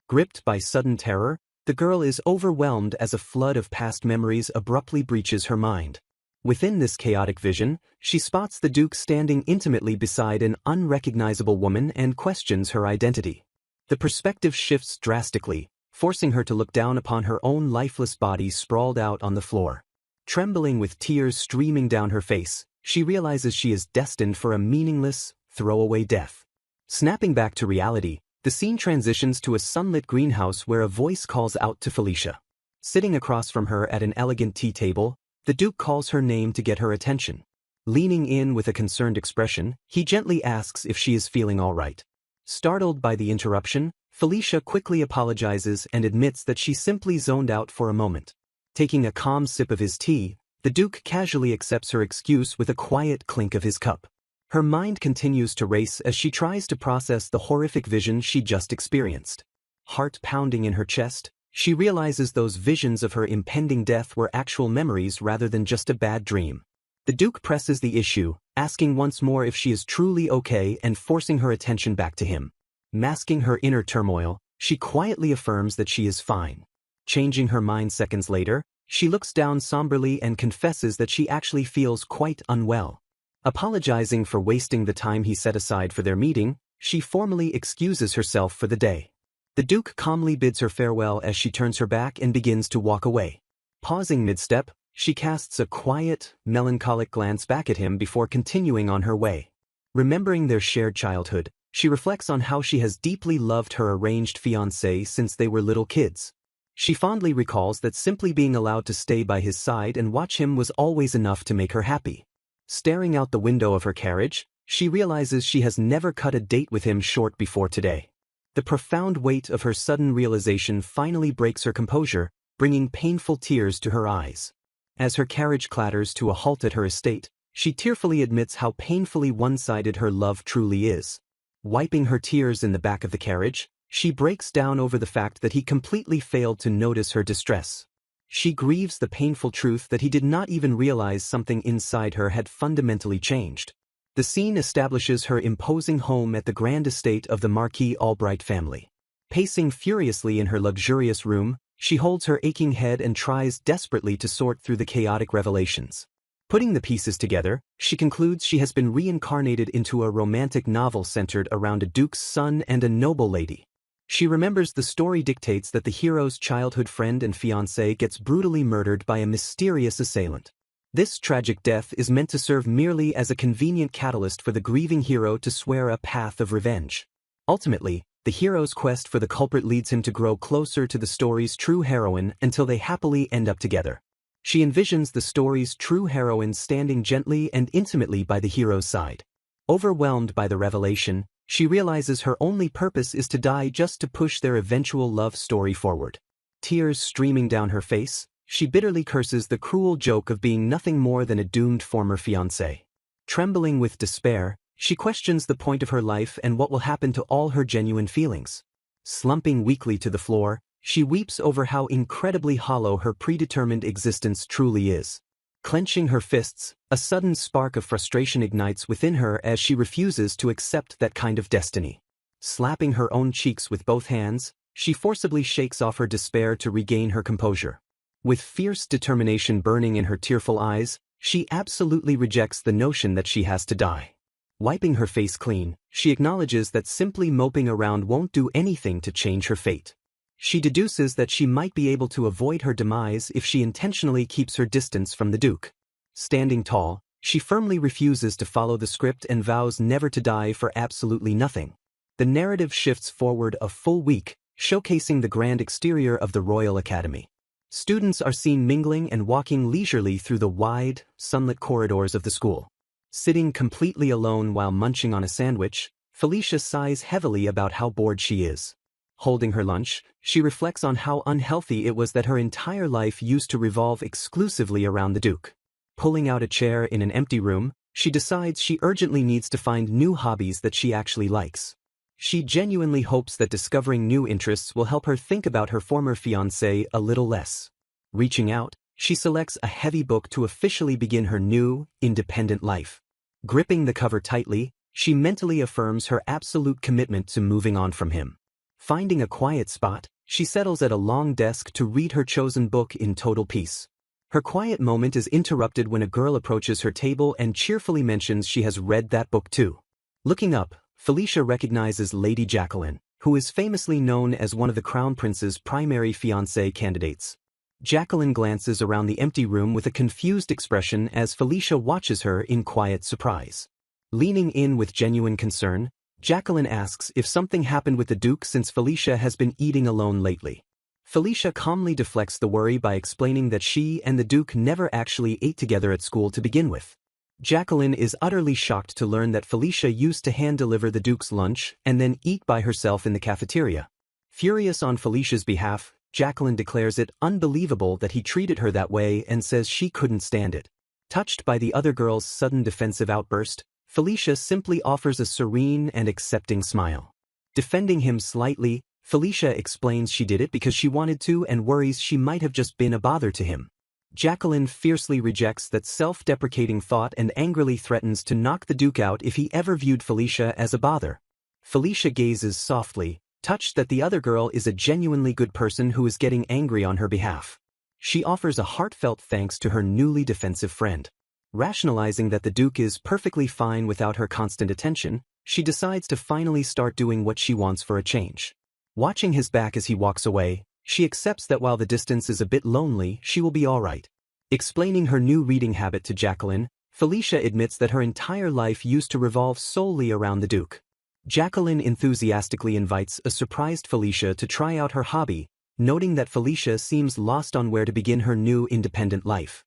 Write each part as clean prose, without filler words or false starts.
Gripped by sudden terror, the girl is overwhelmed as a flood of past memories abruptly breaches her mind. Within this chaotic vision, she spots the Duke standing intimately beside an unrecognizable woman and questions her identity. The perspective shifts drastically, forcing her to look down upon her own lifeless body sprawled out on the floor. Trembling with tears streaming down her face, she realizes she is destined for a meaningless, throwaway death. Snapping back to reality, the scene transitions to a sunlit greenhouse where a voice calls out to Felicia. Sitting across from her at an elegant tea table, the Duke calls her name to get her attention. Leaning in with a concerned expression, he gently asks if she is feeling all right. Startled by the interruption, Felicia quickly apologizes and admits that she simply zoned out for a moment. Taking a calm sip of his tea, the Duke casually accepts her excuse with a quiet clink of his cup. Her mind continues to race as she tries to process the horrific vision she just experienced. Heart pounding in her chest, she realizes those visions of her impending death were actual memories rather than just a bad dream. The Duke presses the issue, asking once more if she is truly okay and forcing her attention back to him. Masking her inner turmoil, she quietly affirms that she is fine. Changing her mind seconds later, she looks down somberly and confesses that she actually feels quite unwell. Apologizing for wasting the time he set aside for their meeting, she formally excuses herself for the day. The Duke calmly bids her farewell as she turns her back and begins to walk away. Pausing mid-step, she casts a quiet, melancholic glance back at him before continuing on her way. Remembering their shared childhood, she reflects on how she has deeply loved her arranged fiancé since they were little kids. She fondly recalls that simply being allowed to stay by his side and watch him was always enough to make her happy. Staring out the window of her carriage, she realizes she has never cut a date with him short before today. The profound weight of her sudden realization finally breaks her composure, bringing painful tears to her eyes. As her carriage clatters to a halt at her estate, she tearfully admits how painfully one-sided her love truly is. Wiping her tears in the back of the carriage, she breaks down over the fact that he completely failed to notice her distress. She grieves the painful truth that he did not even realize something inside her had fundamentally changed. The scene establishes her imposing home at the grand estate of the Marquis Albright family. Pacing furiously in her luxurious room, she holds her aching head and tries desperately to sort through the chaotic revelations. Putting the pieces together, she concludes she has been reincarnated into a romantic novel centered around a duke's son and a noble lady. She remembers the story dictates that the hero's childhood friend and fiancé gets brutally murdered by a mysterious assailant. This tragic death is meant to serve merely as a convenient catalyst for the grieving hero to swear a path of revenge. Ultimately, the hero's quest for the culprit leads him to grow closer to the story's true heroine until they happily end up together. She envisions the story's true heroine standing gently and intimately by the hero's side. Overwhelmed by the revelation, she realizes her only purpose is to die just to push their eventual love story forward. Tears streaming down her face, she bitterly curses the cruel joke of being nothing more than a doomed former fiancé. Trembling with despair, she questions the point of her life and what will happen to all her genuine feelings. Slumping weakly to the floor, she weeps over how incredibly hollow her predetermined existence truly is. Clenching her fists, a sudden spark of frustration ignites within her as she refuses to accept that kind of destiny. Slapping her own cheeks with both hands, she forcibly shakes off her despair to regain her composure. With fierce determination burning in her tearful eyes, she absolutely rejects the notion that she has to die. Wiping her face clean, she acknowledges that simply moping around won't do anything to change her fate. She deduces that she might be able to avoid her demise if she intentionally keeps her distance from the Duke. Standing tall, she firmly refuses to follow the script and vows never to die for absolutely nothing. The narrative shifts forward a full week, showcasing the grand exterior of the Royal Academy. Students are seen mingling and walking leisurely through the wide, sunlit corridors of the school. Sitting completely alone while munching on a sandwich, Felicia sighs heavily about how bored she is. Holding her lunch, she reflects on how unhealthy it was that her entire life used to revolve exclusively around the Duke. Pulling out a chair in an empty room, she decides she urgently needs to find new hobbies that she actually likes. She genuinely hopes that discovering new interests will help her think about her former fiancé a little less. Reaching out, she selects a heavy book to officially begin her new, independent life. Gripping the cover tightly, she mentally affirms her absolute commitment to moving on from him. Finding a quiet spot, she settles at a long desk to read her chosen book in total peace. Her quiet moment is interrupted when a girl approaches her table and cheerfully mentions she has read that book too. Looking up, Felicia recognizes Lady Jacqueline, who is famously known as one of the Crown Prince's primary fiancé candidates. Jacqueline glances around the empty room with a confused expression as Felicia watches her in quiet surprise. Leaning in with genuine concern, Jacqueline asks if something happened with the Duke since Felicia has been eating alone lately. Felicia calmly deflects the worry by explaining that she and the Duke never actually ate together at school to begin with. Jacqueline is utterly shocked to learn that Felicia used to hand-deliver the Duke's lunch and then eat by herself in the cafeteria. Furious on Felicia's behalf, Jacqueline declares it unbelievable that he treated her that way and says she couldn't stand it. Touched by the other girl's sudden defensive outburst, Felicia simply offers a serene and accepting smile. Defending him slightly, Felicia explains she did it because she wanted to and worries she might have just been a bother to him. Jacqueline fiercely rejects that self-deprecating thought and angrily threatens to knock the Duke out if he ever viewed Felicia as a bother. Felicia gazes softly, touched that the other girl is a genuinely good person who is getting angry on her behalf. She offers a heartfelt thanks to her newly defensive friend. Rationalizing that the Duke is perfectly fine without her constant attention, she decides to finally start doing what she wants for a change. Watching his back as he walks away, she accepts that while the distance is a bit lonely, she will be alright. Explaining her new reading habit to Jacqueline, Felicia admits that her entire life used to revolve solely around the Duke. Jacqueline enthusiastically invites a surprised Felicia to try out her hobby, noting that Felicia seems lost on where to begin her new independent life.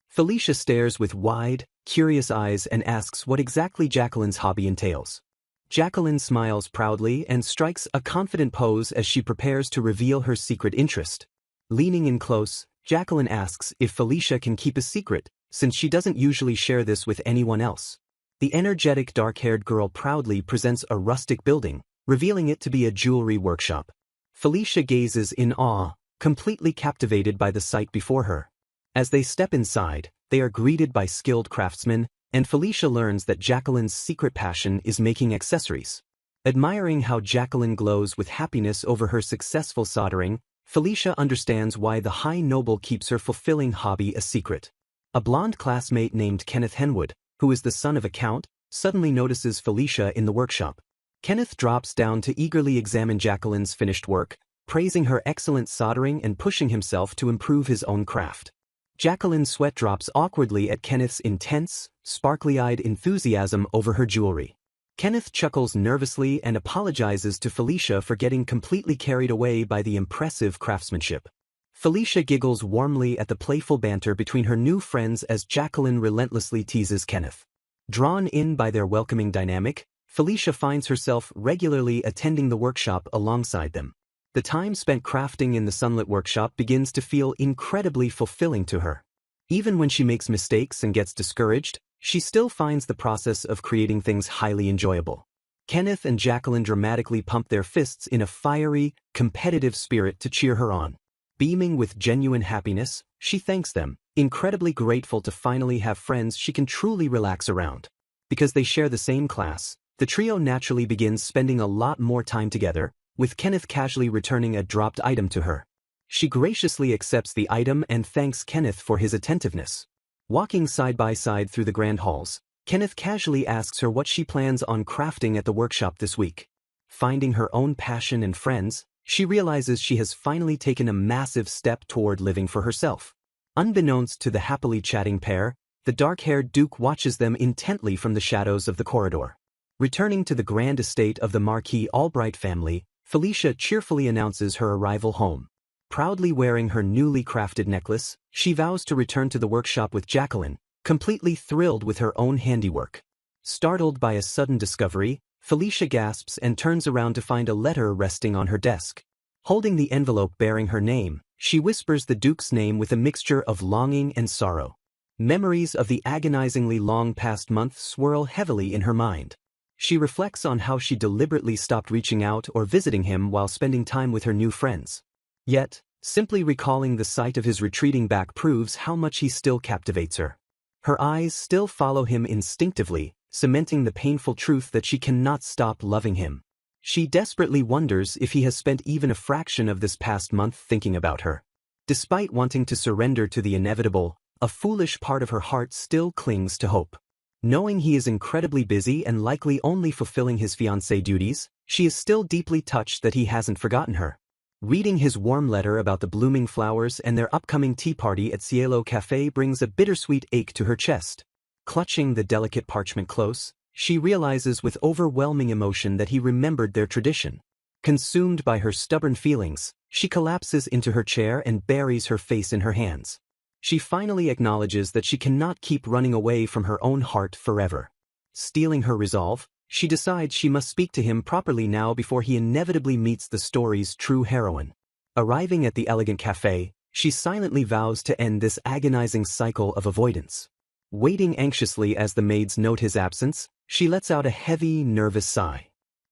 Felicia stares with wide, curious eyes and asks what exactly Jacqueline's hobby entails. Jacqueline smiles proudly and strikes a confident pose as she prepares to reveal her secret interest. Leaning in close, Jacqueline asks if Felicia can keep a secret, since she doesn't usually share this with anyone else. The energetic dark-haired girl proudly presents a rustic building, revealing it to be a jewelry workshop. Felicia gazes in awe, completely captivated by the sight before her. As they step inside, they are greeted by skilled craftsmen, and Felicia learns that Jacqueline's secret passion is making accessories. Admiring how Jacqueline glows with happiness over her successful soldering, Felicia understands why the high noble keeps her fulfilling hobby a secret. A blonde classmate named Kenneth Henwood, who is the son of a count, suddenly notices Felicia in the workshop. Kenneth drops down to eagerly examine Jacqueline's finished work, praising her excellent soldering and pushing himself to improve his own craft. Jacqueline sweat drops awkwardly at Kenneth's intense, sparkly-eyed enthusiasm over her jewelry. Kenneth chuckles nervously and apologizes to Felicia for getting completely carried away by the impressive craftsmanship. Felicia giggles warmly at the playful banter between her new friends as Jacqueline relentlessly teases Kenneth. Drawn in by their welcoming dynamic, Felicia finds herself regularly attending the workshop alongside them. The time spent crafting in the sunlit workshop begins to feel incredibly fulfilling to her. Even when she makes mistakes and gets discouraged, she still finds the process of creating things highly enjoyable. Kenneth and Jacqueline dramatically pump their fists in a fiery, competitive spirit to cheer her on. Beaming with genuine happiness, she thanks them, incredibly grateful to finally have friends she can truly relax around. Because they share the same class, the trio naturally begins spending a lot more time together, with Kenneth casually returning a dropped item to her. She graciously accepts the item and thanks Kenneth for his attentiveness. Walking side by side through the grand halls, Kenneth casually asks her what she plans on crafting at the workshop this week. Finding her own passion and friends, she realizes she has finally taken a massive step toward living for herself. Unbeknownst to the happily chatting pair, the dark-haired Duke watches them intently from the shadows of the corridor. Returning to the grand estate of the Marquis Albright family, Felicia cheerfully announces her arrival home. Proudly wearing her newly crafted necklace, she vows to return to the workshop with Jacqueline, completely thrilled with her own handiwork. Startled by a sudden discovery, Felicia gasps and turns around to find a letter resting on her desk. Holding the envelope bearing her name, she whispers the Duke's name with a mixture of longing and sorrow. Memories of the agonizingly long past month swirl heavily in her mind. She reflects on how she deliberately stopped reaching out or visiting him while spending time with her new friends. Yet, simply recalling the sight of his retreating back proves how much he still captivates her. Her eyes still follow him instinctively, cementing the painful truth that she cannot stop loving him. She desperately wonders if he has spent even a fraction of this past month thinking about her. Despite wanting to surrender to the inevitable, a foolish part of her heart still clings to hope. Knowing he is incredibly busy and likely only fulfilling his fiancé duties, she is still deeply touched that he hasn't forgotten her. Reading his warm letter about the blooming flowers and their upcoming tea party at Cielo Café brings a bittersweet ache to her chest. Clutching the delicate parchment close, she realizes with overwhelming emotion that he remembered their tradition. Consumed by her stubborn feelings, she collapses into her chair and buries her face in her hands. She finally acknowledges that she cannot keep running away from her own heart forever. Steeling her resolve, she decides she must speak to him properly now before he inevitably meets the story's true heroine. Arriving at the elegant cafe, she silently vows to end this agonizing cycle of avoidance. Waiting anxiously as the maids note his absence, she lets out a heavy, nervous sigh.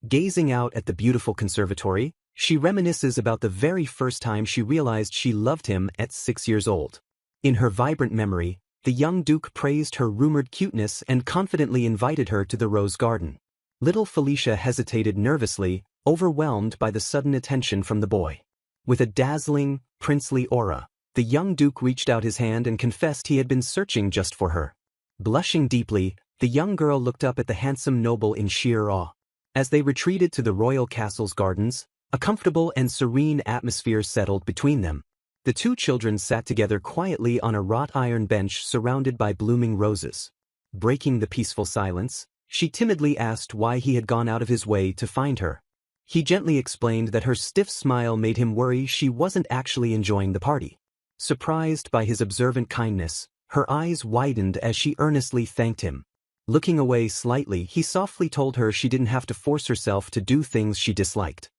Gazing out at the beautiful conservatory, she reminisces about the very first time she realized she loved him at 6 years old. In her vibrant memory, the young Duke praised her rumored cuteness and confidently invited her to the rose garden. Little Felicia hesitated nervously, overwhelmed by the sudden attention from the boy. With a dazzling, princely aura, the young Duke reached out his hand and confessed he had been searching just for her. Blushing deeply, the young girl looked up at the handsome noble in sheer awe. As they retreated to the royal castle's gardens, a comfortable and serene atmosphere settled between them. The two children sat together quietly on a wrought iron bench surrounded by blooming roses. Breaking the peaceful silence, she timidly asked why he had gone out of his way to find her. He gently explained that her stiff smile made him worry she wasn't actually enjoying the party. Surprised by his observant kindness, her eyes widened as she earnestly thanked him. Looking away slightly, he softly told her she didn't have to force herself to do things she disliked.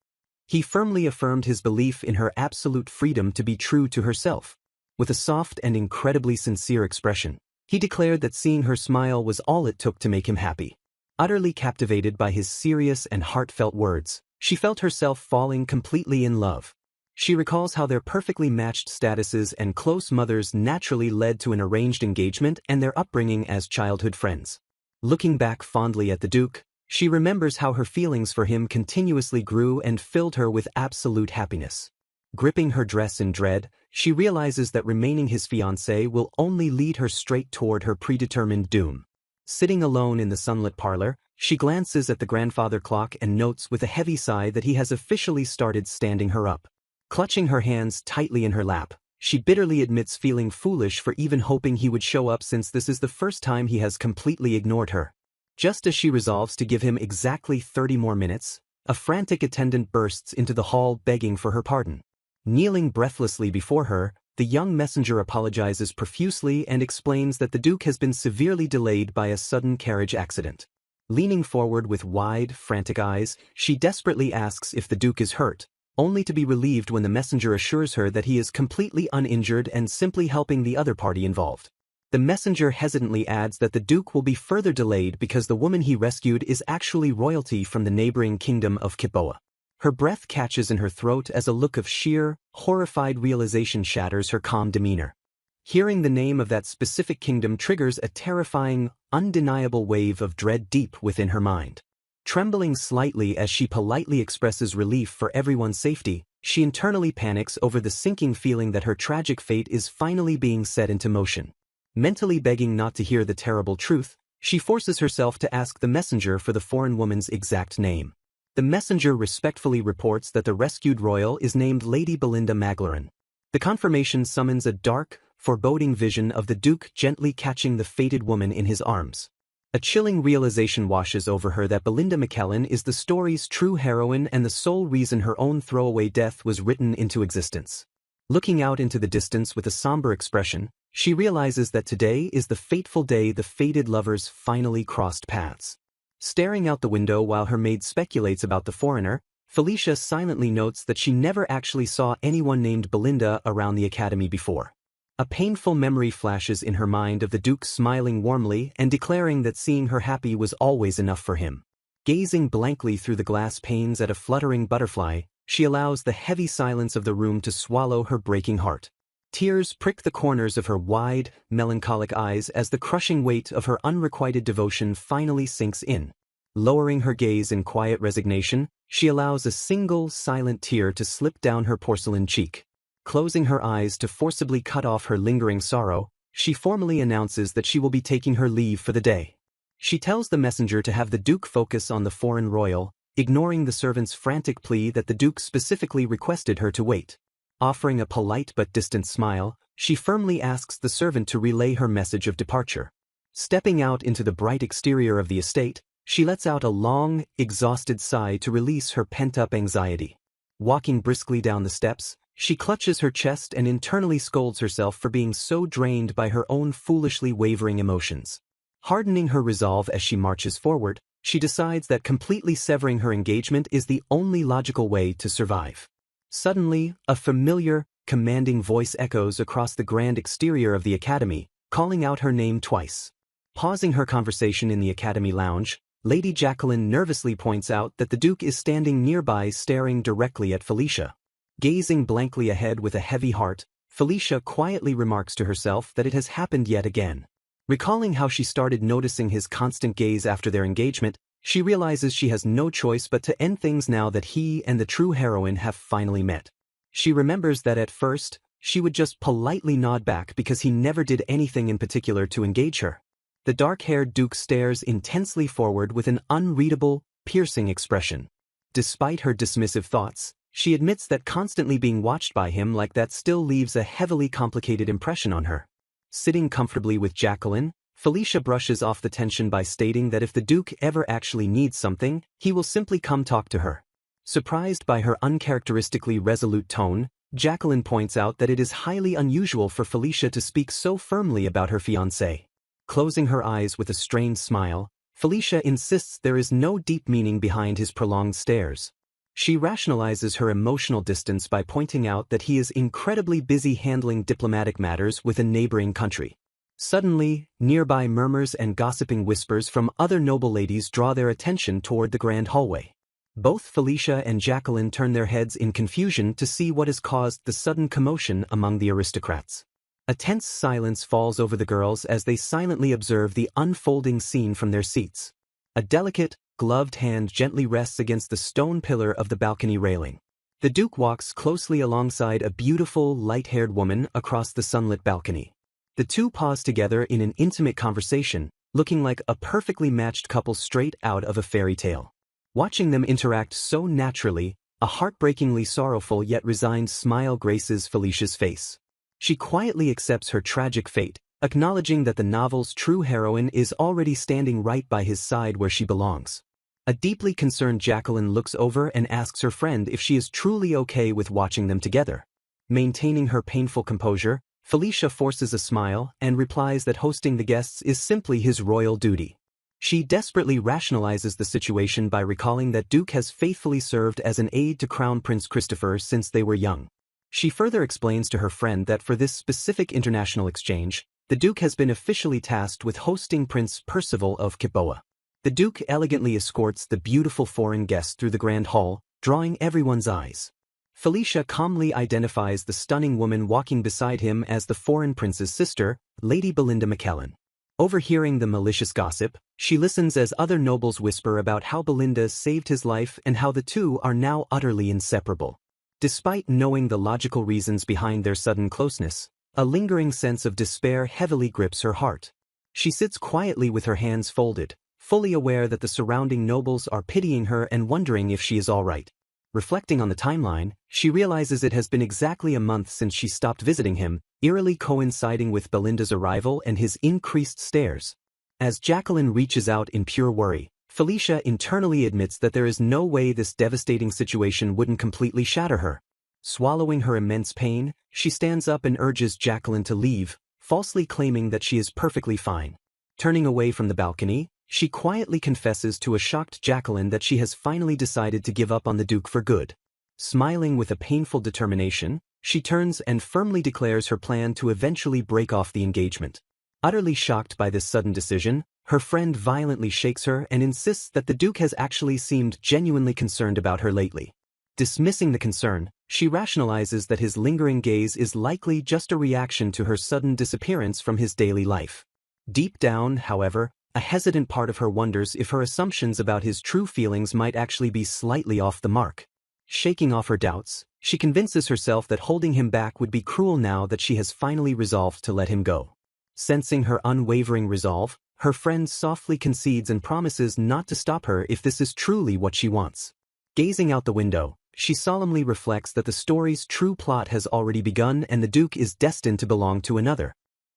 He firmly affirmed his belief in her absolute freedom to be true to herself. With a soft and incredibly sincere expression, he declared that seeing her smile was all it took to make him happy. Utterly captivated by his serious and heartfelt words, she felt herself falling completely in love. She recalls how their perfectly matched statuses and close mothers naturally led to an arranged engagement and their upbringing as childhood friends. Looking back fondly at the Duke, she remembers how her feelings for him continuously grew and filled her with absolute happiness. Gripping her dress in dread, she realizes that remaining his fiancé will only lead her straight toward her predetermined doom. Sitting alone in the sunlit parlor, she glances at the grandfather clock and notes with a heavy sigh that he has officially started standing her up. Clutching her hands tightly in her lap, she bitterly admits feeling foolish for even hoping he would show up since this is the first time he has completely ignored her. Just as she resolves to give him exactly 30 more minutes, a frantic attendant bursts into the hall begging for her pardon. Kneeling breathlessly before her, the young messenger apologizes profusely and explains that the Duke has been severely delayed by a sudden carriage accident. Leaning forward with wide, frantic eyes, she desperately asks if the Duke is hurt, only to be relieved when the messenger assures her that he is completely uninjured and simply helping the other party involved. The messenger hesitantly adds that the Duke will be further delayed because the woman he rescued is actually royalty from the neighboring kingdom of Kitboa. Her breath catches in her throat as a look of sheer, horrified realization shatters her calm demeanor. Hearing the name of that specific kingdom triggers a terrifying, undeniable wave of dread deep within her mind. Trembling slightly as she politely expresses relief for everyone's safety, she internally panics over the sinking feeling that her tragic fate is finally being set into motion. Mentally begging not to hear the terrible truth, she forces herself to ask the messenger for the foreign woman's exact name. The messenger respectfully reports that the rescued royal is named Lady Belinda Maglorin. The confirmation summons a dark, foreboding vision of the Duke gently catching the fated woman in his arms. A chilling realization washes over her that Belinda McKellen is the story's true heroine and the sole reason her own throwaway death was written into existence. Looking out into the distance with a somber expression, she realizes that today is the fateful day the fated lovers finally crossed paths. Staring out the window while her maid speculates about the foreigner, Felicia silently notes that she never actually saw anyone named Belinda around the academy before. A painful memory flashes in her mind of the Duke smiling warmly and declaring that seeing her happy was always enough for him. Gazing blankly through the glass panes at a fluttering butterfly, she allows the heavy silence of the room to swallow her breaking heart. Tears prick the corners of her wide, melancholic eyes as the crushing weight of her unrequited devotion finally sinks in. Lowering her gaze in quiet resignation, She allows a single, silent tear to slip down her porcelain cheek. Closing her eyes to forcibly cut off her lingering sorrow, she formally announces that she will be taking her leave for the day. She tells the messenger to have the Duke focus on the foreign royal, ignoring the servant's frantic plea that the Duke specifically requested her to wait. Offering a polite but distant smile, she firmly asks the servant to relay her message of departure. Stepping out into the bright exterior of the estate, she lets out a long, exhausted sigh to release her pent-up anxiety. Walking briskly down the steps, she clutches her chest and internally scolds herself for being so drained by her own foolishly wavering emotions. Hardening her resolve as she marches forward, she decides that completely severing her engagement is the only logical way to survive. Suddenly, a familiar, commanding voice echoes across the grand exterior of the academy, calling out her name twice. Pausing her conversation in the academy lounge, Lady Jacqueline nervously points out that the Duke is standing nearby staring directly at Felicia. Gazing blankly ahead with a heavy heart, Felicia quietly remarks to herself that it has happened yet again. Recalling how she started noticing his constant gaze after their engagement, she realizes she has no choice but to end things now that he and the true heroine have finally met. She remembers that at first, she would just politely nod back because he never did anything in particular to engage her. The dark-haired Duke stares intensely forward with an unreadable, piercing expression. Despite her dismissive thoughts, she admits that constantly being watched by him like that still leaves a heavily complicated impression on her. Sitting comfortably with Jacqueline, Felicia brushes off the tension by stating that if the Duke ever actually needs something, he will simply come talk to her. Surprised by her uncharacteristically resolute tone, Jacqueline points out that it is highly unusual for Felicia to speak so firmly about her fiancé. Closing her eyes with a strained smile, Felicia insists there is no deep meaning behind his prolonged stares. She rationalizes her emotional distance by pointing out that he is incredibly busy handling diplomatic matters with a neighboring country. Suddenly, nearby murmurs and gossiping whispers from other noble ladies draw their attention toward the grand hallway. Both Felicia and Jacqueline turn their heads in confusion to see what has caused the sudden commotion among the aristocrats. A tense silence falls over the girls as they silently observe the unfolding scene from their seats. A delicate, gloved hand gently rests against the stone pillar of the balcony railing. The Duke walks closely alongside a beautiful, light-haired woman across the sunlit balcony. The two pause together in an intimate conversation, looking like a perfectly matched couple straight out of a fairy tale. Watching them interact so naturally, a heartbreakingly sorrowful yet resigned smile graces Felicia's face. She quietly accepts her tragic fate, acknowledging that the novel's true heroine is already standing right by his side where she belongs. A deeply concerned Jacqueline looks over and asks her friend if she is truly okay with watching them together. Maintaining her painful composure, Felicia forces a smile and replies that hosting the guests is simply his royal duty. She desperately rationalizes the situation by recalling that Duke has faithfully served as an aide to Crown Prince Christopher since they were young. She further explains to her friend that for this specific international exchange, the Duke has been officially tasked with hosting Prince Percival of Kipboa. The Duke elegantly escorts the beautiful foreign guest through the grand hall, drawing everyone's eyes. Felicia calmly identifies the stunning woman walking beside him as the foreign prince's sister, Lady Belinda McKellen. Overhearing the malicious gossip, she listens as other nobles whisper about how Belinda saved his life and how the two are now utterly inseparable. Despite knowing the logical reasons behind their sudden closeness, a lingering sense of despair heavily grips her heart. She sits quietly with her hands folded, fully aware that the surrounding nobles are pitying her and wondering if she is all right. Reflecting on the timeline, she realizes it has been exactly a month since she stopped visiting him, eerily coinciding with Belinda's arrival and his increased stares. As Jacqueline reaches out in pure worry, Felicia internally admits that there is no way this devastating situation wouldn't completely shatter her. Swallowing her immense pain, she stands up and urges Jacqueline to leave, falsely claiming that she is perfectly fine. Turning away from the balcony, she quietly confesses to a shocked Jacqueline that she has finally decided to give up on the Duke for good. Smiling with a painful determination, she turns and firmly declares her plan to eventually break off the engagement. Utterly shocked by this sudden decision, her friend violently shakes her and insists that the Duke has actually seemed genuinely concerned about her lately. Dismissing the concern, she rationalizes that his lingering gaze is likely just a reaction to her sudden disappearance from his daily life. Deep down, however, A hesitant part of her wonders if her assumptions about his true feelings might actually be slightly off the mark. Shaking off her doubts, she convinces herself that holding him back would be cruel now that she has finally resolved to let him go. Sensing her unwavering resolve, her friend softly concedes and promises not to stop her if this is truly what she wants. Gazing out the window, she solemnly reflects that the story's true plot has already begun and the Duke is destined to belong to another.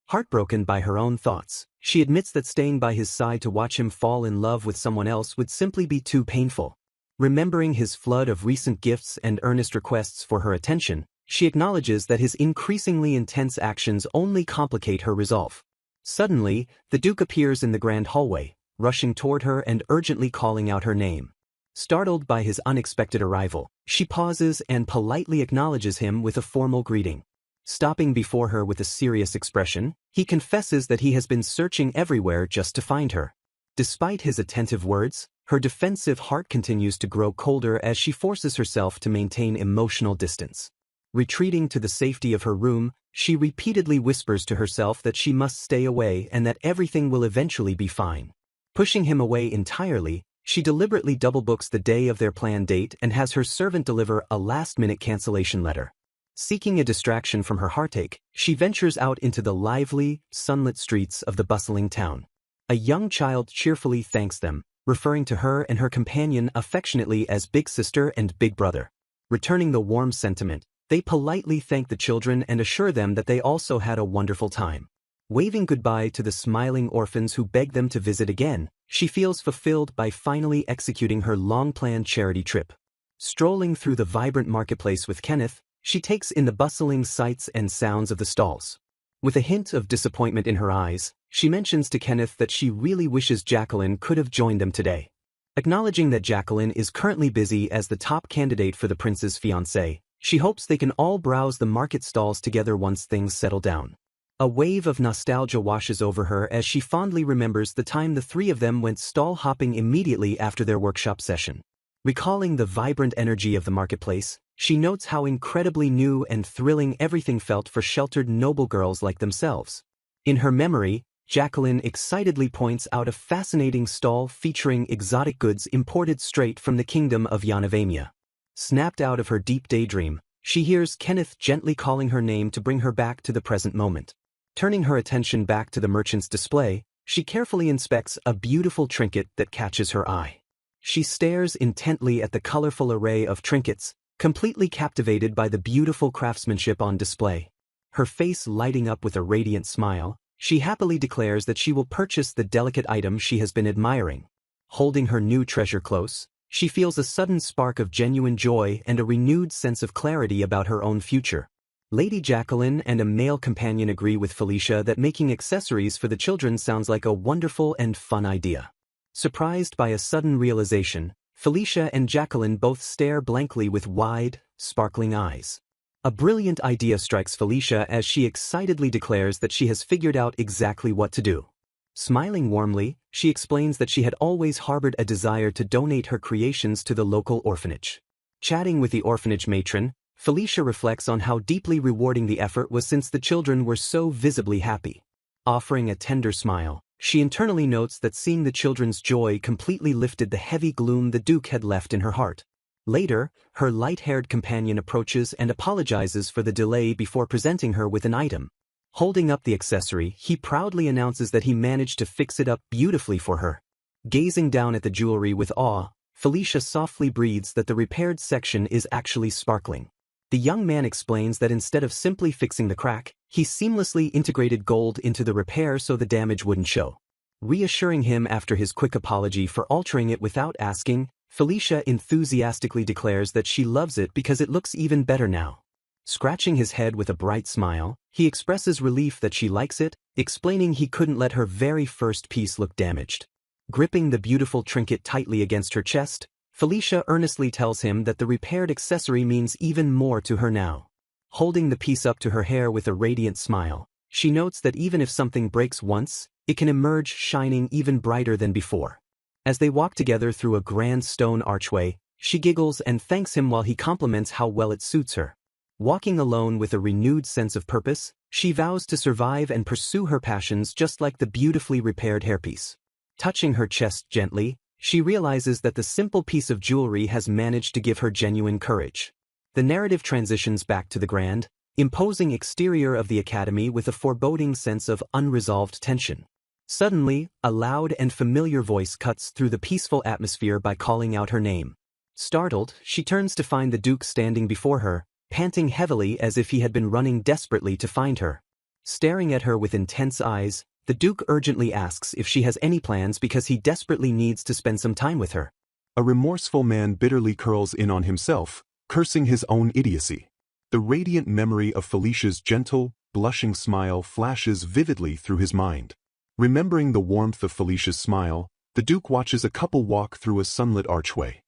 Heartbroken by her own thoughts, she admits that staying by his side to watch him fall in love with someone else would simply be too painful. Remembering his flood of recent gifts and earnest requests for her attention, she acknowledges that his increasingly intense actions only complicate her resolve. Suddenly, the Duke appears in the grand hallway, rushing toward her and urgently calling out her name. Startled by his unexpected arrival, she pauses and politely acknowledges him with a formal greeting. Stopping before her with a serious expression, he confesses that he has been searching everywhere just to find her. Despite his attentive words, her defensive heart continues to grow colder as she forces herself to maintain emotional distance. Retreating to the safety of her room, she repeatedly whispers to herself that she must stay away and that everything will eventually be fine. Pushing him away entirely, she deliberately double-books the day of their planned date and has her servant deliver a last-minute cancellation letter. Seeking a distraction from her heartache, she ventures out into the lively, sunlit streets of the bustling town. A young child cheerfully thanks them, referring to her and her companion affectionately as Big Sister and Big Brother. Returning the warm sentiment, they politely thank the children and assure them that they also had a wonderful time. Waving goodbye to the smiling orphans who beg them to visit again, she feels fulfilled by finally executing her long-planned charity trip. Strolling through the vibrant marketplace with Kenneth, she takes in the bustling sights and sounds of the stalls. With a hint of disappointment in her eyes, she mentions to Kenneth that she really wishes Jacqueline could have joined them today. Acknowledging that Jacqueline is currently busy as the top candidate for the prince's fiancé, she hopes they can all browse the market stalls together once things settle down. A wave of nostalgia washes over her as she fondly remembers the time the three of them went stall hopping immediately after their workshop session. Recalling the vibrant energy of the marketplace, she notes how incredibly new and thrilling everything felt for sheltered noble girls like themselves. In her memory, Jacqueline excitedly points out a fascinating stall featuring exotic goods imported straight from the kingdom of Yanavamia. Snapped out of her deep daydream, she hears Kenneth gently calling her name to bring her back to the present moment. Turning her attention back to the merchant's display, she carefully inspects a beautiful trinket that catches her eye. She stares intently at the colorful array of trinkets, completely captivated by the beautiful craftsmanship on display. Her face lighting up with a radiant smile, she happily declares that she will purchase the delicate item she has been admiring. Holding her new treasure close, she feels a sudden spark of genuine joy and a renewed sense of clarity about her own future. Lady Jacqueline and a male companion agree with Felicia that making accessories for the children sounds like a wonderful and fun idea. Surprised by a sudden realization, Felicia and Jacqueline both stare blankly with wide, sparkling eyes. A brilliant idea strikes Felicia as she excitedly declares that she has figured out exactly what to do. Smiling warmly, she explains that she had always harbored a desire to donate her creations to the local orphanage. Chatting with the orphanage matron, Felicia reflects on how deeply rewarding the effort was since the children were so visibly happy. Offering a tender smile, she internally notes that seeing the children's joy completely lifted the heavy gloom the Duke had left in her heart. Later, her light-haired companion approaches and apologizes for the delay before presenting her with an item. Holding up the accessory, he proudly announces that he managed to fix it up beautifully for her. Gazing down at the jewelry with awe, Felicia softly breathes that the repaired section is actually sparkling. The young man explains that instead of simply fixing the crack, he seamlessly integrated gold into the repair so the damage wouldn't show. Reassuring him after his quick apology for altering it without asking, Felicia enthusiastically declares that she loves it because it looks even better now. Scratching his head with a bright smile, he expresses relief that she likes it, explaining he couldn't let her very first piece look damaged. Gripping the beautiful trinket tightly against her chest, Felicia earnestly tells him that the repaired accessory means even more to her now. Holding the piece up to her hair with a radiant smile, she notes that even if something breaks once, it can emerge shining even brighter than before. As they walk together through a grand stone archway, she giggles and thanks him while he compliments how well it suits her. Walking alone with a renewed sense of purpose, she vows to survive and pursue her passions just like the beautifully repaired hairpiece. Touching her chest gently, she realizes that the simple piece of jewelry has managed to give her genuine courage. The narrative transitions back to the grand, imposing exterior of the academy with a foreboding sense of unresolved tension. Suddenly, a loud and familiar voice cuts through the peaceful atmosphere by calling out her name. Startled, she turns to find the Duke standing before her, panting heavily as if he had been running desperately to find her. Staring at her with intense eyes, the Duke urgently asks if she has any plans because he desperately needs to spend some time with her. A remorseful man bitterly curls in on himself, cursing his own idiocy. The radiant memory of Felicia's gentle, blushing smile flashes vividly through his mind. Remembering the warmth of Felicia's smile, the Duke watches a couple walk through a sunlit archway.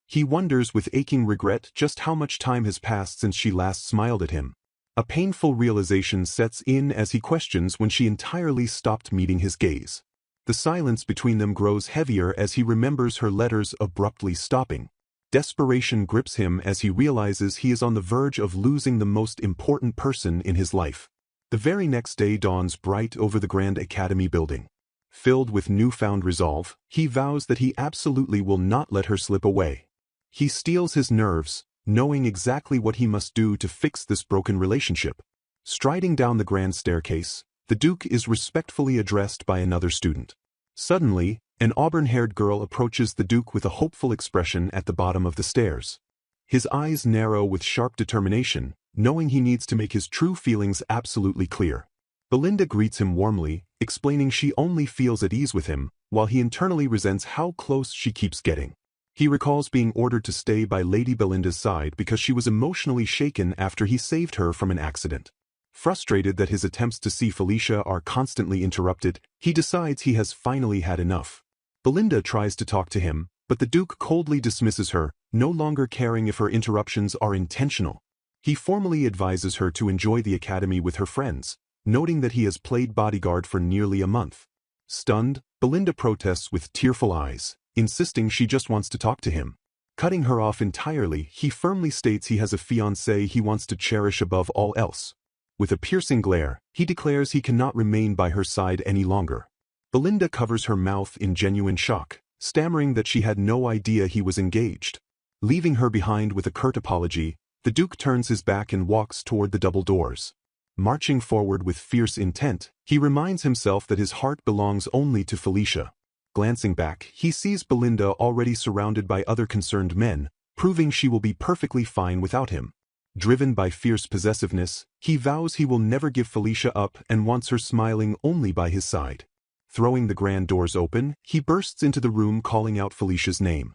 He wonders with aching regret just how much time has passed since she last smiled at him. A painful realization sets in as he questions when she entirely stopped meeting his gaze. The silence between them grows heavier as he remembers her letters abruptly stopping. Desperation grips him as he realizes he is on the verge of losing the most important person in his life. The very next day dawns bright over the Grand Academy building. Filled with newfound resolve, he vows that he absolutely will not let her slip away. He steels his nerves, knowing exactly what he must do to fix this broken relationship. Striding down the grand staircase, the Duke is respectfully addressed by another student. Suddenly, an auburn-haired girl approaches the Duke with a hopeful expression at the bottom of the stairs. His eyes narrow with sharp determination, knowing he needs to make his true feelings absolutely clear. Belinda greets him warmly, explaining she only feels at ease with him, while he internally resents how close she keeps getting. He recalls being ordered to stay by Lady Belinda's side because she was emotionally shaken after he saved her from an accident. Frustrated that his attempts to see Felicia are constantly interrupted, he decides he has finally had enough. Belinda tries to talk to him, but the Duke coldly dismisses her, no longer caring if her interruptions are intentional. He formally advises her to enjoy the academy with her friends, noting that he has played bodyguard for nearly a month. Stunned, Belinda protests with tearful eyes, insisting she just wants to talk to him. Cutting her off entirely, he firmly states he has a fiancée he wants to cherish above all else. With a piercing glare, he declares he cannot remain by her side any longer. Belinda covers her mouth in genuine shock, stammering that she had no idea he was engaged. Leaving her behind with a curt apology, the Duke turns his back and walks toward the double doors. Marching forward with fierce intent, he reminds himself that his heart belongs only to Felicia. Glancing back, he sees Belinda already surrounded by other concerned men, proving she will be perfectly fine without him. Driven by fierce possessiveness, he vows he will never give Felicia up and wants her smiling only by his side. Throwing the grand doors open, he bursts into the room calling out Felicia's name.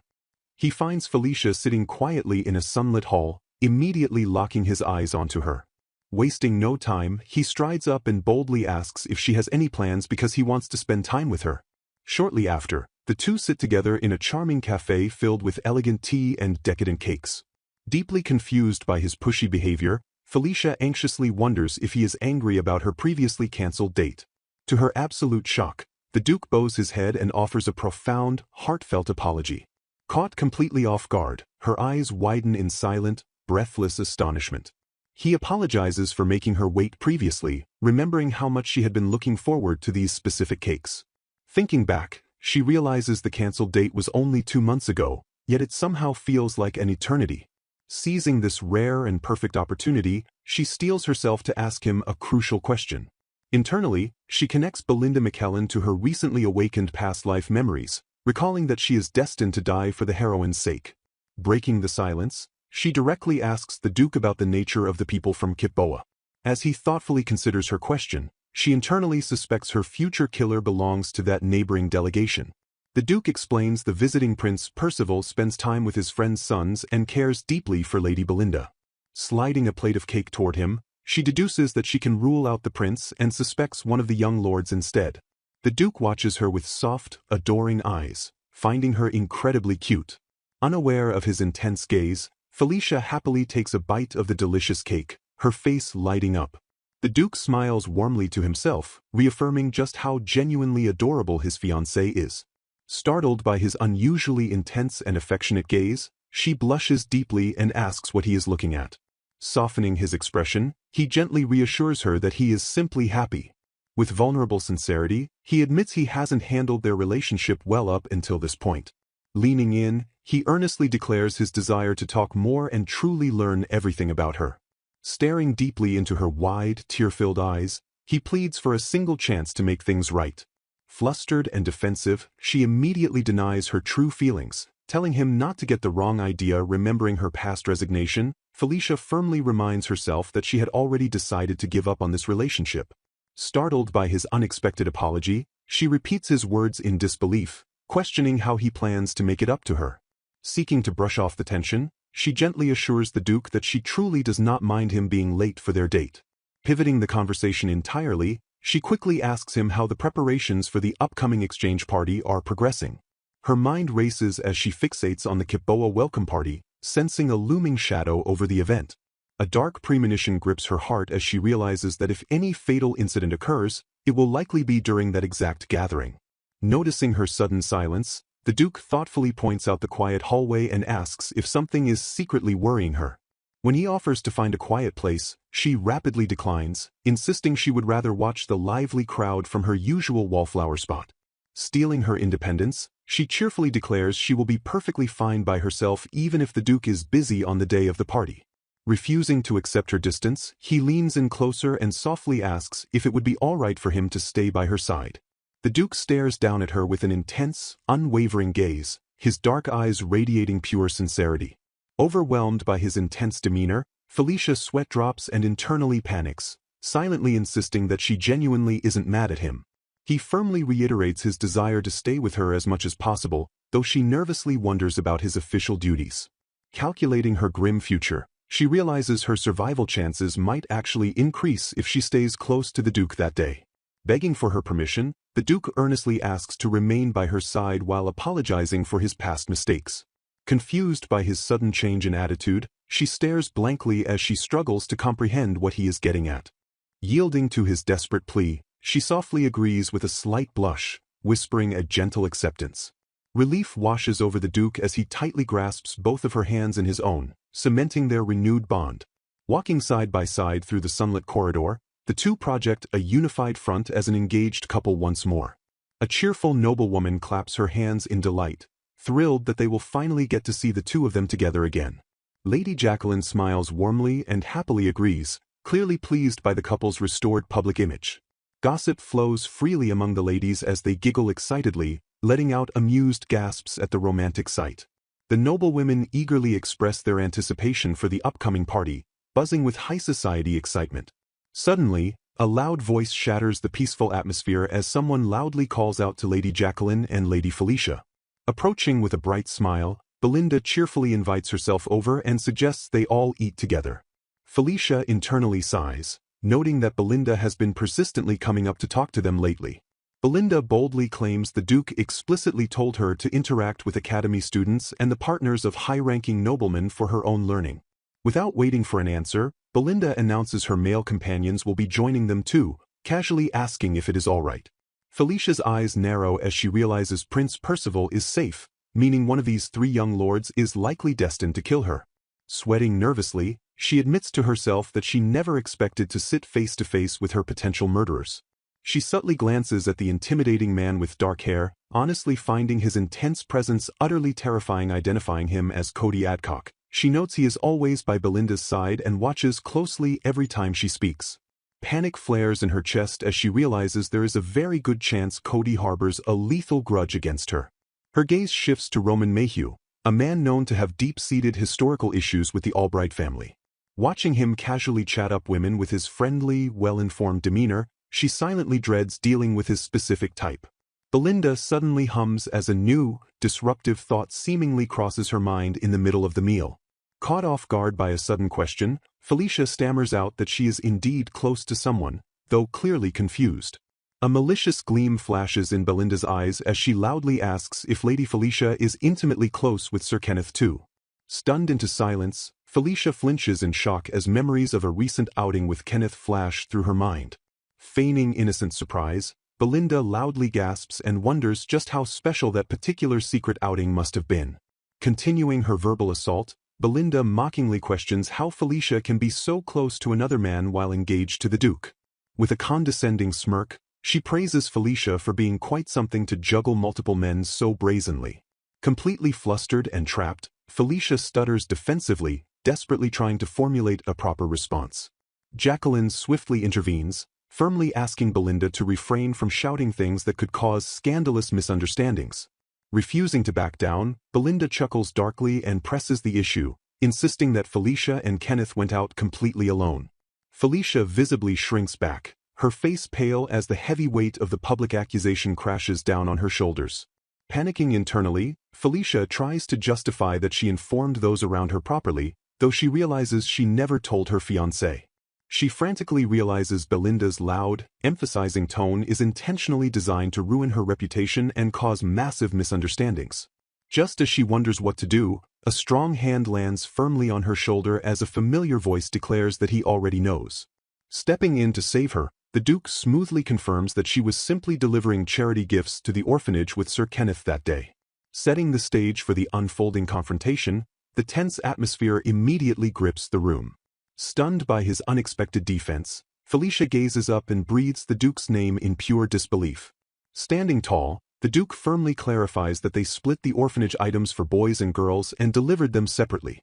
He finds Felicia sitting quietly in a sunlit hall, immediately locking his eyes onto her. Wasting no time, he strides up and boldly asks if she has any plans because he wants to spend time with her. Shortly after, the two sit together in a charming cafe filled with elegant tea and decadent cakes. Deeply confused by his pushy behavior, Felicia anxiously wonders if he is angry about her previously cancelled date. To her absolute shock, the Duke bows his head and offers a profound, heartfelt apology. Caught completely off guard, her eyes widen in silent, breathless astonishment. He apologizes for making her wait previously, remembering how much she had been looking forward to these specific cakes. Thinking back, she realizes the cancelled date was only 2 months ago, yet it somehow feels like an eternity. Seizing this rare and perfect opportunity, she steels herself to ask him a crucial question. Internally, she connects Belinda McKellen to her recently awakened past life memories, recalling that she is destined to die for the heroine's sake. Breaking the silence, she directly asks the Duke about the nature of the people from Kitboa. As he thoughtfully considers her question, she internally suspects her future killer belongs to that neighboring delegation. The Duke explains the visiting Prince Percival spends time with his friend's sons and cares deeply for Lady Belinda. Sliding a plate of cake toward him, she deduces that she can rule out the prince and suspects one of the young lords instead. The Duke watches her with soft, adoring eyes, finding her incredibly cute. Unaware of his intense gaze, Felicia happily takes a bite of the delicious cake, her face lighting up. The Duke smiles warmly to himself, reaffirming just how genuinely adorable his fiancée is. Startled by his unusually intense and affectionate gaze, she blushes deeply and asks what he is looking at. Softening his expression, he gently reassures her that he is simply happy. With vulnerable sincerity, he admits he hasn't handled their relationship well up until this point. Leaning in, he earnestly declares his desire to talk more and truly learn everything about her. Staring deeply into her wide, tear-filled eyes, he pleads for a single chance to make things right. Flustered and defensive, she immediately denies her true feelings, telling him not to get the wrong idea. Remembering her past resignation, Felicia firmly reminds herself that she had already decided to give up on this relationship. Startled by his unexpected apology, she repeats his words in disbelief, questioning how he plans to make it up to her. Seeking to brush off the tension, she gently assures the Duke that she truly does not mind him being late for their date. Pivoting the conversation entirely, she quickly asks him how the preparations for the upcoming exchange party are progressing. Her mind races as she fixates on the Kipboa welcome party, sensing a looming shadow over the event. A dark premonition grips her heart as she realizes that if any fatal incident occurs, it will likely be during that exact gathering. Noticing her sudden silence, the Duke thoughtfully points out the quiet hallway and asks if something is secretly worrying her. When he offers to find a quiet place, she rapidly declines, insisting she would rather watch the lively crowd from her usual wallflower spot. Stealing her independence, she cheerfully declares she will be perfectly fine by herself even if the Duke is busy on the day of the party. Refusing to accept her distance, he leans in closer and softly asks if it would be all right for him to stay by her side. The Duke stares down at her with an intense, unwavering gaze, his dark eyes radiating pure sincerity. Overwhelmed by his intense demeanor, Felicia sweat drops and internally panics, silently insisting that she genuinely isn't mad at him. He firmly reiterates his desire to stay with her as much as possible, though she nervously wonders about his official duties. Calculating her grim future, she realizes her survival chances might actually increase if she stays close to the Duke that day. Begging for her permission, the Duke earnestly asks to remain by her side while apologizing for his past mistakes. Confused by his sudden change in attitude, she stares blankly as she struggles to comprehend what he is getting at. Yielding to his desperate plea, she softly agrees with a slight blush, whispering a gentle acceptance. Relief washes over the Duke as he tightly grasps both of her hands in his own, cementing their renewed bond. Walking side by side through the sunlit corridor, the two project a unified front as an engaged couple once more. A cheerful noblewoman claps her hands in delight, thrilled that they will finally get to see the two of them together again. Lady Jacqueline smiles warmly and happily agrees, clearly pleased by the couple's restored public image. Gossip flows freely among the ladies as they giggle excitedly, letting out amused gasps at the romantic sight. The noblewomen eagerly express their anticipation for the upcoming party, buzzing with high society excitement. Suddenly, a loud voice shatters the peaceful atmosphere as someone loudly calls out to Lady Jacqueline and Lady Felicia. Approaching with a bright smile, Belinda cheerfully invites herself over and suggests they all eat together. Felicia internally sighs, noting that Belinda has been persistently coming up to talk to them lately. Belinda boldly claims the Duke explicitly told her to interact with Academy students and the partners of high-ranking noblemen for her own learning. Without waiting for an answer, Belinda announces her male companions will be joining them too, casually asking if it is all right. Felicia's eyes narrow as she realizes Prince Percival is safe, meaning one of these three young lords is likely destined to kill her. Sweating nervously, she admits to herself that she never expected to sit face to face with her potential murderers. She subtly glances at the intimidating man with dark hair, honestly finding his intense presence utterly terrifying. Identifying him as Cody Adcock, she notes he is always by Belinda's side and watches closely every time she speaks. Panic flares in her chest as she realizes there is a very good chance Cody harbors a lethal grudge against her. Her gaze shifts to Roman Mayhew, a man known to have deep-seated historical issues with the Albright family. Watching him casually chat up women with his friendly, well-informed demeanor, she silently dreads dealing with his specific type. Belinda suddenly hums as a new, disruptive thought seemingly crosses her mind in the middle of the meal. Caught off guard by a sudden question, Felicia stammers out that she is indeed close to someone, though clearly confused. A malicious gleam flashes in Belinda's eyes as she loudly asks if Lady Felicia is intimately close with Sir Kenneth too. Stunned into silence, Felicia flinches in shock as memories of a recent outing with Kenneth flash through her mind. Feigning innocent surprise, Belinda loudly gasps and wonders just how special that particular secret outing must have been. Continuing her verbal assault, Belinda mockingly questions how Felicia can be so close to another man while engaged to the Duke. With a condescending smirk, She praises Felicia for being quite something to juggle multiple men so brazenly. Completely flustered and trapped, Felicia stutters defensively, desperately trying to formulate a proper response. Jacqueline swiftly intervenes, firmly asking Belinda to refrain from shouting things that could cause scandalous misunderstandings. Refusing to back down, Belinda chuckles darkly and presses the issue, insisting that Felicia and Kenneth went out completely alone. Felicia visibly shrinks back, her face pale as the heavy weight of the public accusation crashes down on her shoulders. Panicking internally, Felicia tries to justify that she informed those around her properly, though she realizes she never told her fiancé. She frantically realizes Belinda's loud, emphasizing tone is intentionally designed to ruin her reputation and cause massive misunderstandings. Just as she wonders what to do, a strong hand lands firmly on her shoulder as a familiar voice declares that he already knows. Stepping in to save her, the Duke smoothly confirms that she was simply delivering charity gifts to the orphanage with Sir Kenneth that day. Setting the stage for the unfolding confrontation, the tense atmosphere immediately grips the room. Stunned by his unexpected defense, Felicia gazes up and breathes the Duke's name in pure disbelief. Standing tall, the Duke firmly clarifies that they split the orphanage items for boys and girls and delivered them separately.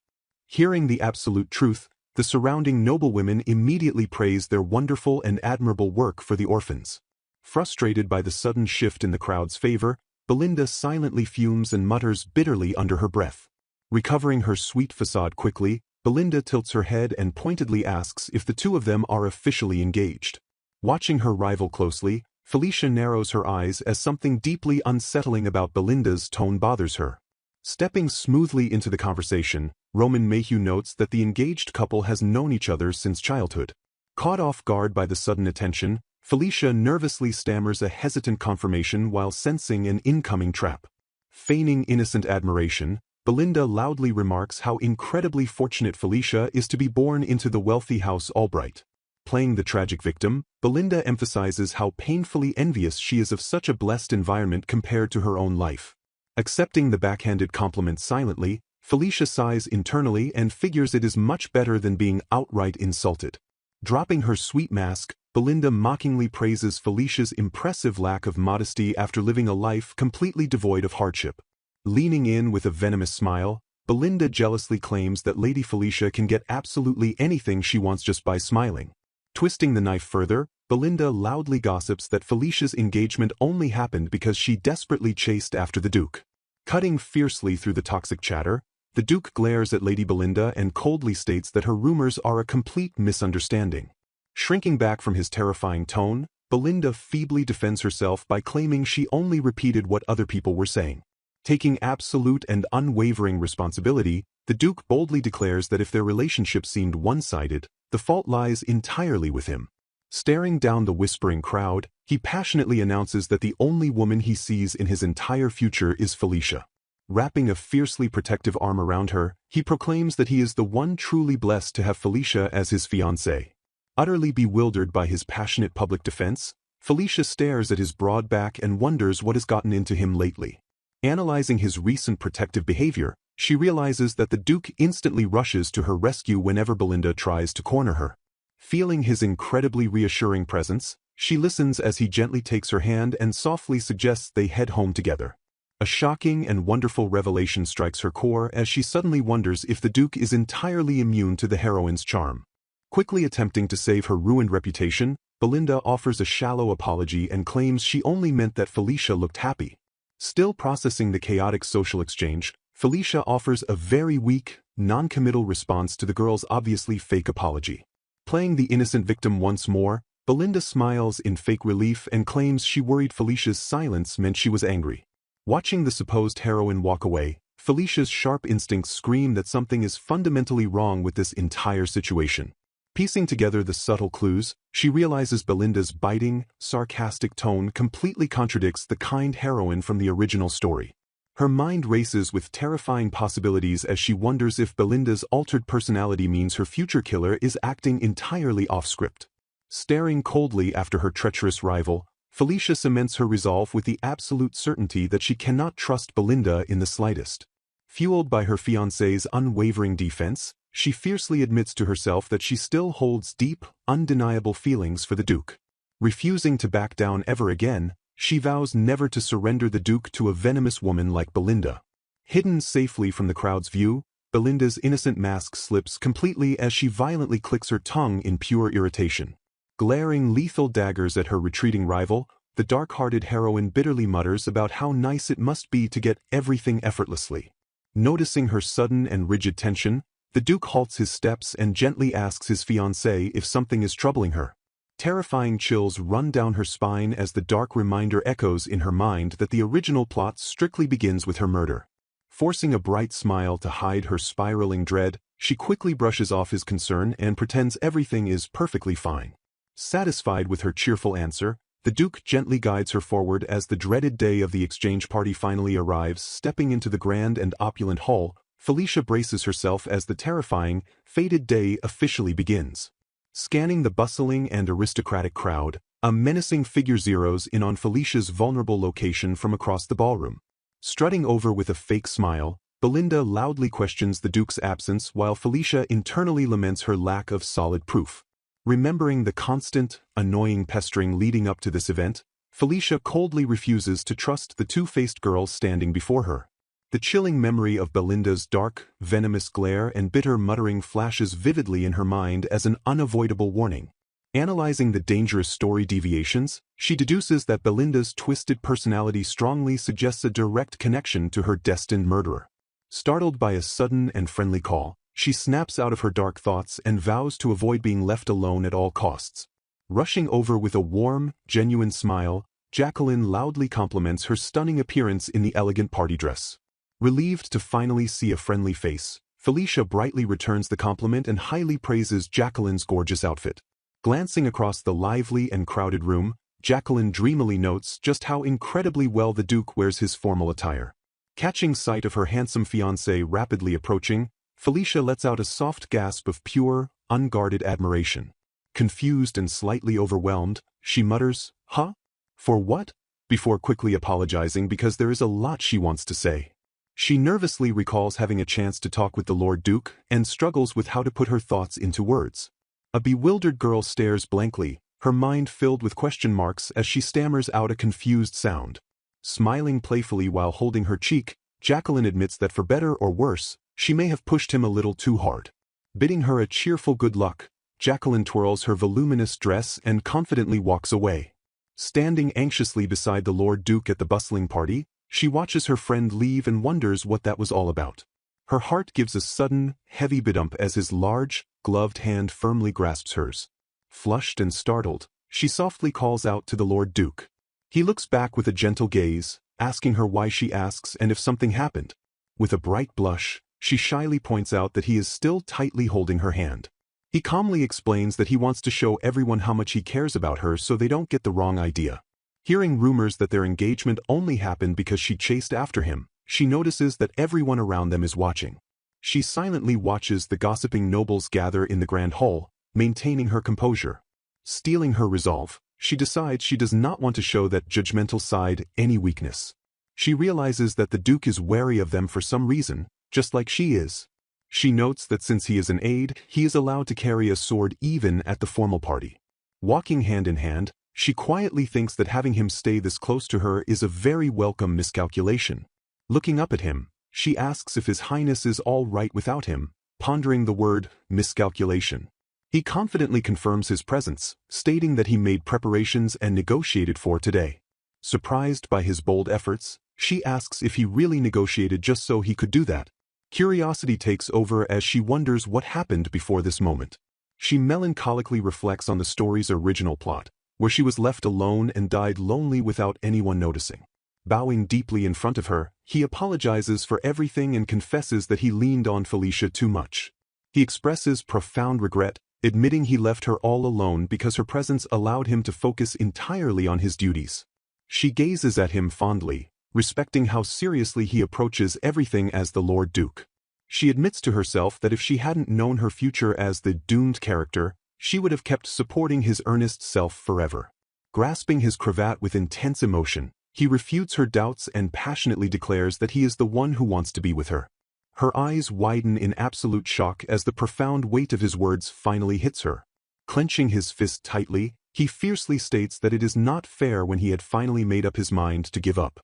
Hearing the absolute truth, the surrounding noblewomen immediately praise their wonderful and admirable work for the orphans. Frustrated by the sudden shift in the crowd's favor, Belinda silently fumes and mutters bitterly under her breath. Recovering her sweet facade quickly, Belinda tilts her head and pointedly asks if the two of them are officially engaged. Watching her rival closely, Felicia narrows her eyes as something deeply unsettling about Belinda's tone bothers her. Stepping smoothly into the conversation, Roman Mayhew notes that the engaged couple has known each other since childhood. Caught off guard by the sudden attention, Felicia nervously stammers a hesitant confirmation while sensing an incoming trap. Feigning innocent admiration, Belinda loudly remarks how incredibly fortunate Felicia is to be born into the wealthy House Albright. Playing the tragic victim, Belinda emphasizes how painfully envious she is of such a blessed environment compared to her own life. Accepting the backhanded compliment silently, Felicia sighs internally and figures it is much better than being outright insulted. Dropping her sweet mask, Belinda mockingly praises Felicia's impressive lack of modesty after living a life completely devoid of hardship. Leaning in with a venomous smile, Belinda jealously claims that Lady Felicia can get absolutely anything she wants just by smiling. Twisting the knife further, Belinda loudly gossips that Felicia's engagement only happened because she desperately chased after the Duke. Cutting fiercely through the toxic chatter, the Duke glares at Lady Belinda and coldly states that her rumors are a complete misunderstanding. Shrinking back from his terrifying tone, Belinda feebly defends herself by claiming she only repeated what other people were saying. Taking absolute and unwavering responsibility, the Duke boldly declares that if their relationship seemed one-sided, the fault lies entirely with him. Staring down the whispering crowd, he passionately announces that the only woman he sees in his entire future is Felicia. Wrapping a fiercely protective arm around her, he proclaims that he is the one truly blessed to have Felicia as his fiancée. Utterly bewildered by his passionate public defense, Felicia stares at his broad back and wonders what has gotten into him lately. Analyzing his recent protective behavior, she realizes that the Duke instantly rushes to her rescue whenever Belinda tries to corner her. Feeling his incredibly reassuring presence, she listens as he gently takes her hand and softly suggests they head home together. A shocking and wonderful revelation strikes her core as she suddenly wonders if the Duke is entirely immune to the heroine's charm. Quickly attempting to save her ruined reputation, Belinda offers a shallow apology and claims she only meant that Felicia looked happy. Still processing the chaotic social exchange, Felicia offers a very weak, non-committal response to the girl's obviously fake apology. Playing the innocent victim once more, Belinda smiles in fake relief and claims she worried Felicia's silence meant she was angry. Watching the supposed heroine walk away, Felicia's sharp instincts scream that something is fundamentally wrong with this entire situation. Piecing together the subtle clues, she realizes Belinda's biting, sarcastic tone completely contradicts the kind heroine from the original story. Her mind races with terrifying possibilities as she wonders if Belinda's altered personality means her future killer is acting entirely off-script. Staring coldly after her treacherous rival, Felicia cements her resolve with the absolute certainty that she cannot trust Belinda in the slightest. Fueled by her fiancé's unwavering defense, she fiercely admits to herself that she still holds deep, undeniable feelings for the Duke. Refusing to back down ever again, she vows never to surrender the Duke to a venomous woman like Belinda. Hidden safely from the crowd's view, Belinda's innocent mask slips completely as she violently clicks her tongue in pure irritation. Glaring lethal daggers at her retreating rival, the dark-hearted heroine bitterly mutters about how nice it must be to get everything effortlessly. Noticing her sudden and rigid tension, the Duke halts his steps and gently asks his fiancée if something is troubling her. Terrifying chills run down her spine as the dark reminder echoes in her mind that the original plot strictly begins with her murder. Forcing a bright smile to hide her spiraling dread, she quickly brushes off his concern and pretends everything is perfectly fine. Satisfied with her cheerful answer, the Duke gently guides her forward as the dreaded day of the exchange party finally arrives. Stepping into the grand and opulent hall, Felicia braces herself as the terrifying, fated day officially begins. Scanning the bustling and aristocratic crowd, a menacing figure zeroes in on Felicia's vulnerable location from across the ballroom. Strutting over with a fake smile, Belinda loudly questions the Duke's absence while Felicia internally laments her lack of solid proof. Remembering the constant, annoying pestering leading up to this event, Felicia coldly refuses to trust the two-faced girl standing before her. The chilling memory of Belinda's dark, venomous glare and bitter muttering flashes vividly in her mind as an unavoidable warning. Analyzing the dangerous story deviations, she deduces that Belinda's twisted personality strongly suggests a direct connection to her destined murderer. Startled by a sudden and friendly call, she snaps out of her dark thoughts and vows to avoid being left alone at all costs. Rushing over with a warm, genuine smile, Jacqueline loudly compliments her stunning appearance in the elegant party dress. Relieved to finally see a friendly face, Felicia brightly returns the compliment and highly praises Jacqueline's gorgeous outfit. Glancing across the lively and crowded room, Jacqueline dreamily notes just how incredibly well the Duke wears his formal attire. Catching sight of her handsome fiancé rapidly approaching, Felicia lets out a soft gasp of pure, unguarded admiration. Confused and slightly overwhelmed, she mutters, "Huh? For what?" before quickly apologizing because there is a lot she wants to say. She nervously recalls having a chance to talk with the Lord Duke and struggles with how to put her thoughts into words. A bewildered girl stares blankly, her mind filled with question marks as she stammers out a confused sound. Smiling playfully while holding her cheek, Jacqueline admits that for better or worse, she may have pushed him a little too hard. Bidding her a cheerful good luck, Jacqueline twirls her voluminous dress and confidently walks away. Standing anxiously beside the Lord Duke at the bustling party, she watches her friend leave and wonders what that was all about. Her heart gives a sudden, heavy bidump as his large, gloved hand firmly grasps hers. Flushed and startled, she softly calls out to the Lord Duke. He looks back with a gentle gaze, asking her why she asks and if something happened. With a bright blush, she shyly points out that he is still tightly holding her hand. He calmly explains that he wants to show everyone how much he cares about her so they don't get the wrong idea. Hearing rumors that their engagement only happened because she chased after him, she notices that everyone around them is watching. She silently watches the gossiping nobles gather in the grand hall, maintaining her composure. Steeling her resolve, she decides she does not want to show that judgmental side any weakness. She realizes that the Duke is wary of them for some reason, just like she is. She notes that since he is an aide, he is allowed to carry a sword even at the formal party. Walking hand in hand, she quietly thinks that having him stay this close to her is a very welcome miscalculation. Looking up at him, she asks if His Highness is all right without him, pondering the word miscalculation. He confidently confirms his presence, stating that he made preparations and negotiated for today. Surprised by his bold efforts, she asks if he really negotiated just so he could do that. Curiosity takes over as she wonders what happened before this moment. She melancholically reflects on the story's original plot, where she was left alone and died lonely without anyone noticing. Bowing deeply in front of her, he apologizes for everything and confesses that he leaned on Felicia too much. He expresses profound regret, admitting he left her all alone because her presence allowed him to focus entirely on his duties. She gazes at him fondly, respecting how seriously he approaches everything as the Lord Duke. She admits to herself that if she hadn't known her future as the doomed character, she would have kept supporting his earnest self forever. Grasping his cravat with intense emotion, he refutes her doubts and passionately declares that he is the one who wants to be with her. Her eyes widen in absolute shock as the profound weight of his words finally hits her. Clenching his fist tightly, He fiercely states that it is not fair when he had finally made up his mind to give up.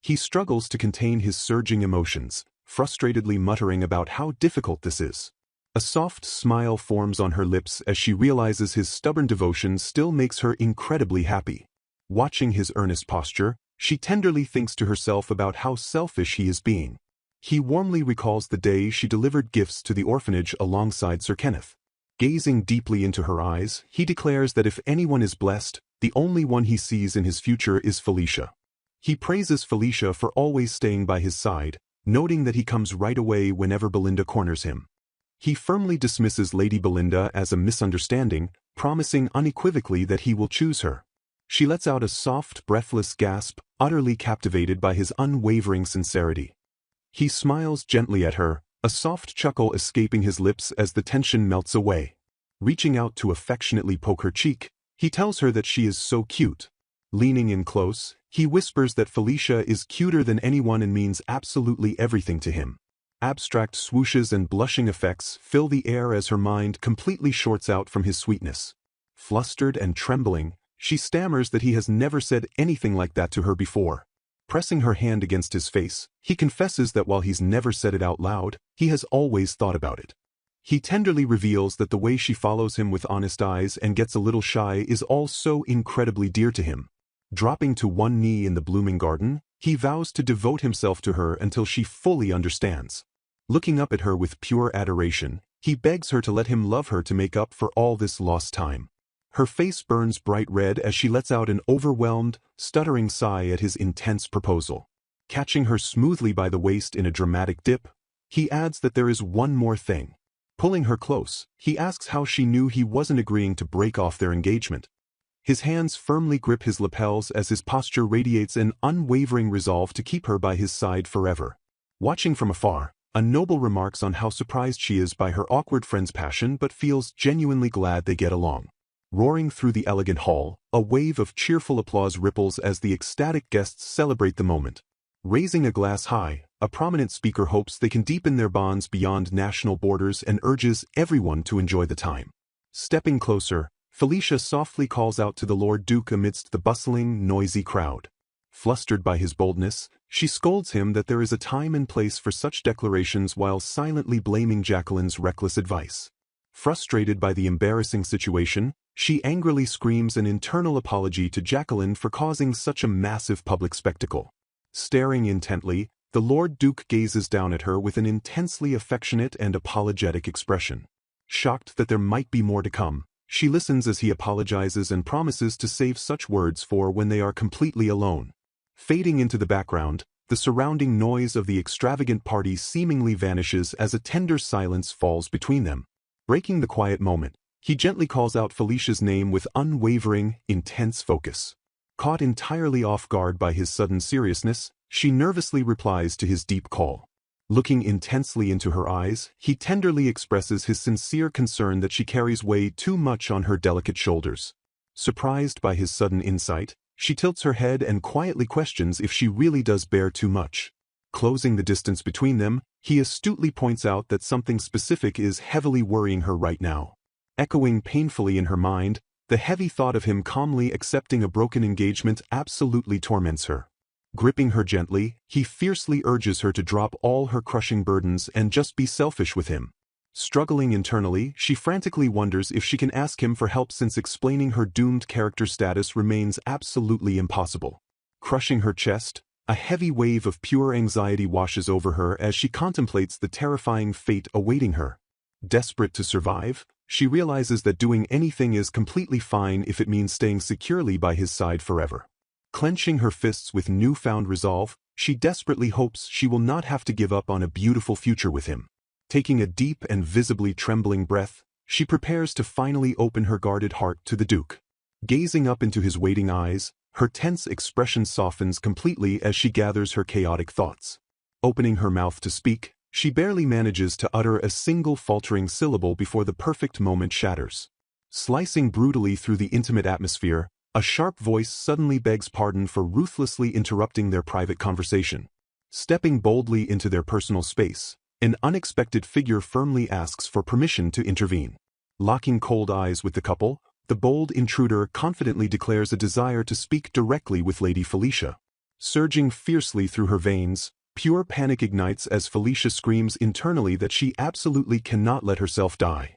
He struggles to contain his surging emotions, frustratedly muttering about how difficult this is. A soft smile forms on her lips as she realizes his stubborn devotion still makes her incredibly happy. Watching his earnest posture, she tenderly thinks to herself about how selfish he is being. He warmly recalls the day she delivered gifts to the orphanage alongside Sir Kenneth. Gazing deeply into her eyes, he declares that if anyone is blessed, the only one he sees in his future is Felicia. He praises Felicia for always staying by his side, noting that he comes right away whenever Belinda corners him. He firmly dismisses Lady Belinda as a misunderstanding, promising unequivocally that he will choose her. She lets out a soft, breathless gasp, utterly captivated by his unwavering sincerity. He smiles gently at her, a soft chuckle escaping his lips as the tension melts away. Reaching out to affectionately poke her cheek, he tells her that she is so cute. Leaning in close, he whispers that Felicia is cuter than anyone and means absolutely everything to him. Abstract swooshes and blushing effects fill the air as her mind completely shorts out from his sweetness. Flustered and trembling, she stammers that he has never said anything like that to her before. Pressing her hand against his face, he confesses that while he's never said it out loud, he has always thought about it. He tenderly reveals that the way she follows him with honest eyes and gets a little shy is all so incredibly dear to him. Dropping to one knee in the blooming garden, he vows to devote himself to her until she fully understands. Looking up at her with pure adoration, he begs her to let him love her to make up for all this lost time. Her face burns bright red as she lets out an overwhelmed, stuttering sigh at his intense proposal. Catching her smoothly by the waist in a dramatic dip, he adds that there is one more thing. Pulling her close, he asks how she knew he wasn't agreeing to break off their engagement. His hands firmly grip his lapels as his posture radiates an unwavering resolve to keep her by his side forever. Watching from afar, a noble remarks on how surprised she is by her awkward friend's passion but feels genuinely glad they get along. Roaring through the elegant hall, a wave of cheerful applause ripples as the ecstatic guests celebrate the moment. Raising a glass high, a prominent speaker hopes they can deepen their bonds beyond national borders and urges everyone to enjoy the time. Stepping closer, Felicia softly calls out to the Lord Duke amidst the bustling, noisy crowd. Flustered by his boldness, she scolds him that there is a time and place for such declarations while silently blaming Jacqueline's reckless advice. Frustrated by the embarrassing situation, she angrily screams an internal apology to Jacqueline for causing such a massive public spectacle. Staring intently, the Lord Duke gazes down at her with an intensely affectionate and apologetic expression. Shocked that there might be more to come, she listens as he apologizes and promises to save such words for when they are completely alone. Fading into the background, the surrounding noise of the extravagant party seemingly vanishes as a tender silence falls between them. Breaking the quiet moment, he gently calls out Felicia's name with unwavering, intense focus. Caught entirely off guard by his sudden seriousness, she nervously replies to his deep call. Looking intensely into her eyes, he tenderly expresses his sincere concern that she carries way too much on her delicate shoulders. Surprised by his sudden insight, she tilts her head and quietly questions if she really does bear too much. Closing the distance between them, he astutely points out that something specific is heavily worrying her right now. Echoing painfully in her mind, the heavy thought of him calmly accepting a broken engagement absolutely torments her. Gripping her gently, he fiercely urges her to drop all her crushing burdens and just be selfish with him. Struggling internally, she frantically wonders if she can ask him for help since explaining her doomed character status remains absolutely impossible. Crushing her chest, a heavy wave of pure anxiety washes over her as she contemplates the terrifying fate awaiting her. Desperate to survive, she realizes that doing anything is completely fine if it means staying securely by his side forever. Clenching her fists with newfound resolve, she desperately hopes she will not have to give up on a beautiful future with him. Taking a deep and visibly trembling breath, she prepares to finally open her guarded heart to the Duke. Gazing up into his waiting eyes, her tense expression softens completely as she gathers her chaotic thoughts. Opening her mouth to speak, she barely manages to utter a single faltering syllable before the perfect moment shatters. Slicing brutally through the intimate atmosphere, a sharp voice suddenly begs pardon for ruthlessly interrupting their private conversation. Stepping boldly into their personal space, an unexpected figure firmly asks for permission to intervene. Locking cold eyes with the couple, The bold intruder confidently declares a desire to speak directly with Lady Felicia. Surging fiercely through her veins, pure panic ignites as Felicia screams internally that she absolutely cannot let herself die.